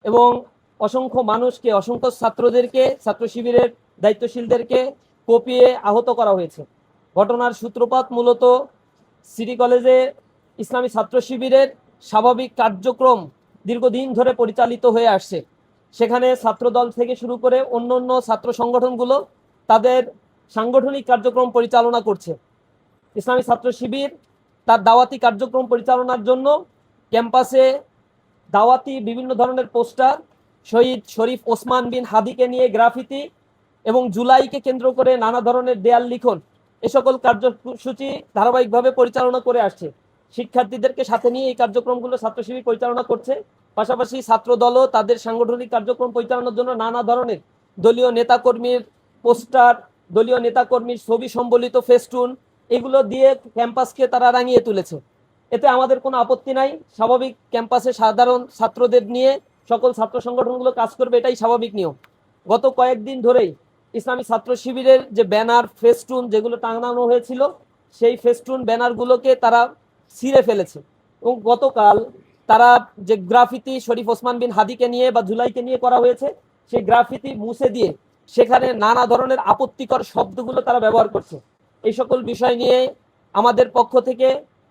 এবং অসংখ্য মানুষকে, অসংখ্য ছাত্রদেরকে, ছাত্র শিবিরের দায়িত্বশীলদেরকে কোপিয়ে আহত করা হয়েছে। ঘটনার সূত্রপাত মূলত সিটি কলেজে ইসলামী ছাত্র শিবিরের স্বাভাবিক কার্যক্রম দীর্ঘদিন ধরে পরিচালিত হয়ে আসছে। সেখানে ছাত্রদল থেকে শুরু করে অন্য অন্য ছাত্র সংগঠনগুলো তাদের সাংগঠনিক কার্যক্রম পরিচালনা করছে। ইসলামী ছাত্র শিবির তার দাওয়াতি কার্যক্রম পরিচালনার জন্য ক্যাম্পাসে দাওয়াতি বিভিন্ন ধরনের পোস্টার, শহীদ শরীফ ওসমান বিন হাদিকে নিয়ে গ্রাফিতি এবং জুলাইকে কেন্দ্র করে নানা ধরনের দেয়াল লিখন, এ সকল কার্যসূচি ধারাবাহিকভাবে পরিচালনা করে আসছে। শিক্ষার্থীদেরকে সাথে নিয়ে এই কার্যক্রমগুলো ছাত্র শিবির পরিচালনা করছে। পাশাপাশি ছাত্র দলও তাদের সাংগঠনিক কার্যক্রম পরিচালনার জন্য নানা ধরনের দলীয় নেতাকর্মীর পোস্টার, দলীয় নেতাকর্মীর ছবি সম্বলিত ফেস্টুন, এগুলো দিয়ে ক্যাম্পাসকে তারা রাঙিয়ে তুলেছে। এতে আমাদের কোনো আপত্তি নাই। স্বাভাবিক ক্যাম্পাসে সাধারণ ছাত্রদের নিয়ে সকল ছাত্র সংগঠনগুলো কাজ করবে, এটাই স্বাভাবিক নিয়ম। গত কয়েকদিন ধরেই ইসলামী ছাত্র শিবিরের যে ব্যানার, ফেস্টুন যেগুলো টাঙানো হয়েছিল, সেই ফেস্টুন ব্যানারগুলোকে তারা ছিঁড়ে ফেলেছে। এবং গতকাল তারা যে গ্রাফিতি শরীফ ওসমান বিন হাদিকে নিয়ে বা জুলাইকে নিয়ে করা হয়েছে, সেই গ্রাফিতি মুছে দিয়ে সেখানে নানা ধরনের আপত্তিকর শব্দগুলো তারা ব্যবহার করছে। এই সকল বিষয় নিয়ে আমাদের পক্ষ থেকে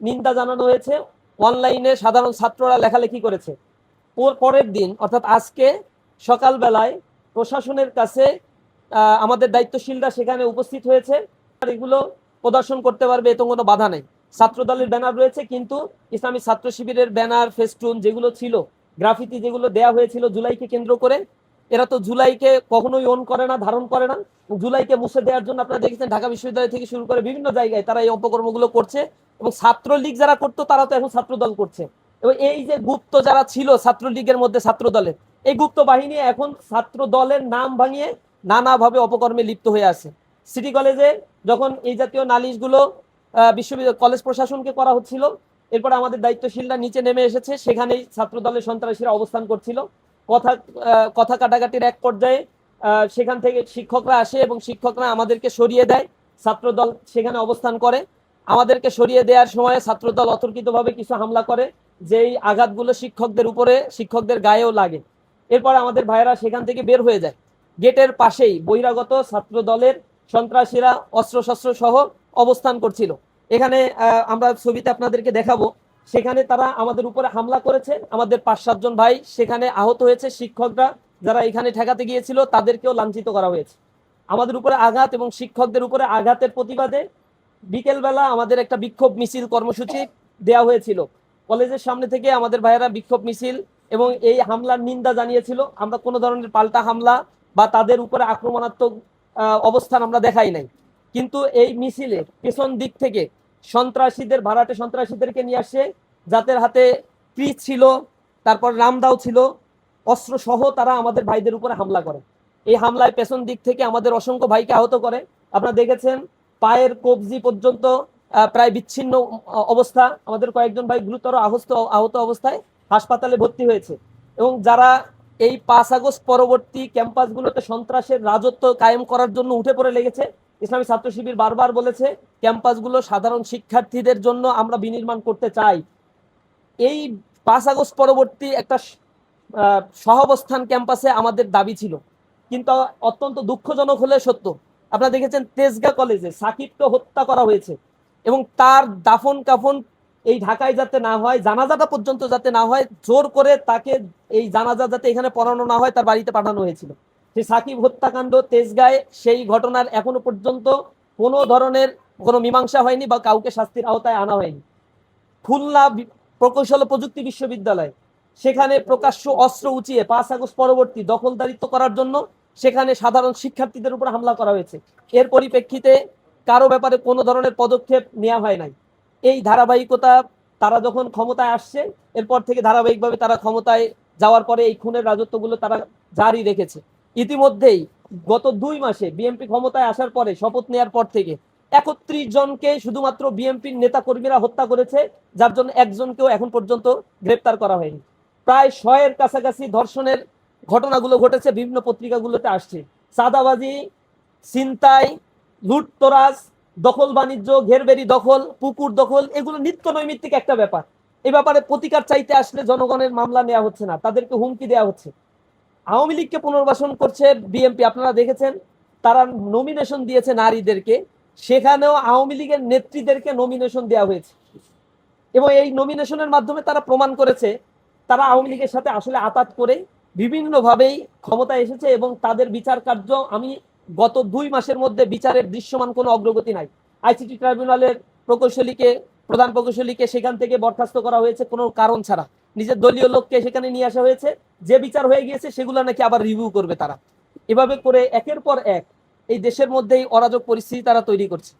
নিন্দা জানানো হয়েছে। অনলাইনে সাধারণ ছাত্ররা লেখালেখি করেছে। পরের দিন অর্থাৎ আজকে সকালবেলায় প্রশাসনের কাছে আমাদের দায়িত্বশীলরা সেখানে উপস্থিত হয়েছে। এগুলো প্রদর্শন করতে পারবে, এতে কোনো বাধা নেই। ছাত্র দলের ব্যানার রয়েছে, কিন্তু ইসলামী ছাত্র শিবিরের ব্যানার, ফেস্টুন যেগুলো ছিল, গ্রাফিতি যেগুলো দেয়া হয়েছিল জুলাইকে কেন্দ্র করে, এরা তো জুলাইকে কখনোই ওন করে না, ধারণ করে না। জুলাইকে মুছে দেওয়ার জন্য আপনারা দেখেছেন ঢাকা বিশ্ববিদ্যালয় থেকে শুরু করে বিভিন্ন জায়গায় তারা এই অপকর্মগুলো করছে। এবং ছাত্রলীগ যারা করতো তারা তো এখন ছাত্র দল করছে। এবং এই যে গুপ্ত যারা ছিল ছাত্রলীগের মধ্যে, ছাত্র দলের এই গুপ্ত বাহিনী এখন ছাত্র দলের নাম ভাঙিয়ে নানাভাবে অপকর্মে লিপ্ত হয়ে আছে। সিটি কলেজে যখন এই জাতীয় নালিশগুলো বিশ্ববিদ্যালয় কলেজ প্রশাসনকে করা হচ্ছিল, এরপর আমাদের দায়িত্বশীলরা নিচে নেমে এসেছে, সেখানেই ছাত্র দলের সন্ত্রাসীরা অবস্থান করছিল। কথা কাটাকাটির এক পর্যায়ে সেখান থেকে শিক্ষকরা আসে এবং শিক্ষকরা আমাদেরকে সরিয়ে দেয়। ছাত্রদল সেখানে অবস্থান করে। আমাদেরকে সরিয়ে দেওয়ার সময় ছাত্রদল অতর্কিতভাবে কিছু হামলা করে, যেই আঘাতগুলো শিক্ষকদের উপরে, শিক্ষকদের গায়েও লাগে। এরপর আমাদের ভাইয়েরা সেখান থেকে বের হয়ে যায়। গেটের পাশেই বহিরাগত ছাত্র দলের সন্ত্রাসীরা অস্ত্রশস্ত্র সহ অবস্থান করছিল। এখানে আমরা ছবিতে আপনাদেরকে দেখাবো, সেখানে তারা আমাদের উপরে হামলা করেছে। আমাদের 5-7 জন ভাই সেখানে আহত হয়েছে। শিক্ষকরা যারা এখানে ঠেকাতে গিয়েছিল তাদেরকেও লাঞ্ছিত করা হয়েছে। আমাদের উপরে আঘাত এবং শিক্ষকদের উপরে আঘাতের প্রতিবাদে বিকেলবেলা আমাদের একটা বিক্ষোভ মিছিল কর্মসূচি দেওয়া হয়েছিল। কলেজের সামনে থেকে আমাদের ভাইয়েরা বিক্ষোভ মিছিল এবং এই হামলার নিন্দা জানিয়েছিল। আমরা কোনো ধরনের পাল্টা হামলা বা তাদের উপরে আক্রমণাত্মক অবস্থান আমরা দেখাই নাই। কিন্তু এই মিছিলে পেছন দিক থেকে সন্ত্রাসীদের, ভাড়াটে সন্ত্রাসীদেরকে নিয়ে আসে, যাদের হাতে ক্রিজ ছিল, তারপর রামদাও ছিল, অস্ত্র সহ তারা আমাদের ভাইদের উপরে হামলা করে। এই হামলায় পেছন দিক থেকে আমাদের অসংখ্য ভাইকে আহত করে। আপনারা দেখেছেন পায়ের কবজি পর্যন্ত প্রায় বিচ্ছিন্ন অবস্থা। আমাদের কয়েকজন ভাই গুরুতর আহত অবস্থায় হাসপাতালে ভর্তি হয়েছে। এবং যারা এই 5 আগস্ট পরবর্তী ক্যাম্পাসগুলোতে সন্ত্রাসের রাজত্ব কায়েম করার জন্য উঠে পড়ে লেগেছে, ইসলামী ছাত্র শিবির বারবার বলেছে ক্যাম্পাসগুলো সাধারণ শিক্ষার্থীদের জন্য আমরা বিনির্মাণ করতে চাই। এই 5 আগস্ট পরবর্তী একটা সহাবস্থান ক্যাম্পাসে আমাদের দাবি ছিল। কিন্তু অত্যন্ত দুঃখজনক হলে সত্য, আপনারা দেখেছেন তেজগাঁ কলেজে সাকিবকে হত্যা করা হয়েছে এবং তার দাফন কাফন এই ঢাকায় যাতে না হয়, জানাজাটা পর্যন্ত যাতে না হয়, জোর করে তাকে এই জানাজা যাতে এখানে পড়ানো না হয় তার বাড়িতে পাঠানো হয়েছিল। সেই সাকিব হত্যাকাণ্ড তেজগাঁয়, সেই ঘটনার এখনো পর্যন্ত কোনো ধরনের কোনো মীমাংসা হয়নি বা কাউকে শাস্তির আওতায় আনা হয়নি। খুলনা প্রকৌশল প্রযুক্তি বিশ্ববিদ্যালয়, সেখানে প্রকাশ্য অস্ত্র উঁচিয়ে 5 আগস্ট পরবর্তী দখলদারিত্ব করার জন্য সেখানে সাধারণ শিক্ষার্থীদের উপর হামলা করা হয়েছে। এর পরিপ্রেক্ষিতে কারো ব্যাপারে কোনো ধরনের পদক্ষেপ নেওয়া হয় নাই। এই ধারাবাহিকতা তারা যখন ক্ষমতায় আসছে, এরপর থেকে ধারাবাহিকভাবে তারা ক্ষমতায় যাওয়ার পরে এই খুনের রাজত্বগুলো তারা জারি রেখেছে। ইতিমধ্যেই গত 2 মাসে বিএনপি ক্ষমতায় আসার পরে, শপথ নেওয়ার পর থেকে 31 জনকে শুধুমাত্র বিএনপির নেতা কর্মীরা হত্যা করেছে, যার জন্য একজনকেও এখন পর্যন্ত গ্রেপ্তার করা হয়নি। প্রায় 100-এর কাছাকাছি ধর্ষণের ঘটনাগুলো ঘটেছে, বিভিন্ন পত্রিকাগুলোতে আসছে। চাঁদাবাজি, ছিনতাই, লুটতরাজ, দখল বাণিজ্য, ঘেরবেরি দখল, পুকুর দখল, এগুলো নিত্য নৈমিত্তিক একটা ব্যাপার। এ ব্যাপারে প্রতিকার চাইতে আসলে জনগণের মামলা নেওয়া হচ্ছে না, তাদেরকে হুমকি দেওয়া হচ্ছে। আওয়ামী লীগকে পুনর্বাসন করছে বিএনপি, আপনারা দেখেছেন তারা নমিনেশন দিয়েছে নারীদেরকে, সেখানেও আওয়ামী লীগের নেত্রীদেরকে নমিনেশন দেওয়া হয়েছে এবং এই নমিনেশনের মাধ্যমে তারা প্রমাণ করেছে তারা আওয়ামী লীগের সাথে আসলে আতাত করে বিভিন্নভাবেই ক্ষমতায় এসেছে এবং তাদের বিচার কার্য আমি গত 2 মাসের মধ্যে বিচারের দৃশ্যমান কোনো অগ্রগতি নাই। আইসিটি ট্রাইব্যুনালের প্রধান প্রকৌশলীকে সেখান থেকে বরখাস্ত করা হয়েছে কোনো কারণ ছাড়া, নিজের দলীয় লোককে সেখানে নিয়ে আসা হয়েছে, যে বিচার হয়ে গিয়েছে সেগুলো নাকি আবার রিভিউ করবে তারা। এভাবে করে একের পর এক এই দেশের মধ্যেই অরাজক পরিস্থিতি তারা তৈরি করছে।